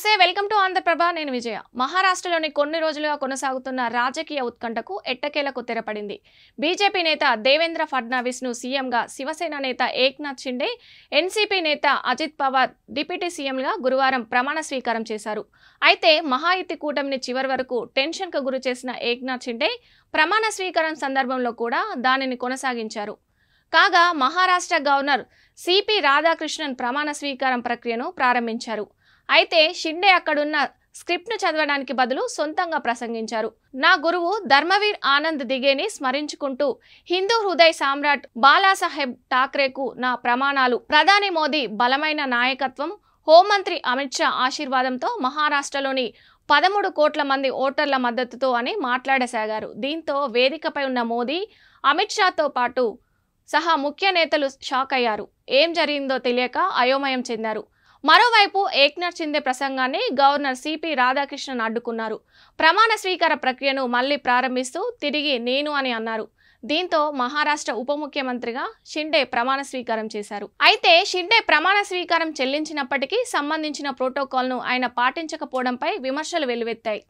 నమస్తే welcome to Andhraprabha నేను విజయ మహారాష్ట్రలోని కొన్ని రోజులుగా కొనసాగుతున్న రాజకీయ ఉత్కంఠకు ఎట్టకేలకు తెరపడింది. బీజేపీ నేత దేవేంద్ర ఫడ్నవీస్ ను సీఎంగా, శివసేన నేత ఏక్నాథ్ షిండే, ఎన్సీపీ నేత అజిత్ పవార్ డిప్యూటీ సీఎంగా గురువారం ప్రమాణ స్వీకారం చేశారు. అయితే మహాయుతి కూటమిని చివరి వరకు టెన్షన్ కు గురి చేసిన ఏక్నాథ్ షిండే ప్రమాణ స్వీకారం సందర్భంలో కూడా దానిని కొనసాగించారు. కాగా మహారాష్ట్ర గవర్నర్ సిపి రాధాకృష్ణన్ ప్రమాణ స్వీకారం ప్రక్రియను ప్రారంభించారు. అయితే షిండే అక్కడున్న స్క్రిప్ట్ను చదవడానికి బదులు సొంతంగా ప్రసంగించారు. నా గురువు ధర్మవీర్ ఆనంద్ దిగేని స్మరించుకుంటూ హిందూ హృదయ సామ్రాట్ బాలాసాహెబ్ ఠాక్రేకు నా ప్రమాణాలు, ప్రధాని మోదీ బలమైన నాయకత్వం, హోంమంత్రి అమిత్ షా ఆశీర్వాదంతో మహారాష్ట్రలోని 13 కోట్ల మంది ఓటర్ల మద్దతుతో అని మాట్లాడసాగారు. దీంతో వేదికపై ఉన్న మోదీ, అమిత్ షాతో పాటు సహా ముఖ్య నేతలు షాక్ అయ్యారు. ఏం జరిగిందో తెలియక అయోమయం చెందారు. మరోవైపు ఏక్నాథ్ షిండే ప్రసంగాన్ని గవర్నర్ సిపి రాధాకృష్ణన్ అడ్డుకున్నారు. ప్రమాణ స్వీకార ప్రక్రియను మళ్లీ ప్రారంభిస్తూ తిరిగి నేను అని అన్నారు. దీంతో మహారాష్ట్ర ఉప ముఖ్యమంత్రిగా షిండే ప్రమాణ స్వీకారం చేశారు. అయితే షిండే ప్రమాణ స్వీకారం చెల్లించినప్పటికీ సంబంధించిన ప్రోటోకాల్ను ఆయన పాటించకపోవడంపై విమర్శలు వెల్లువెత్తాయి.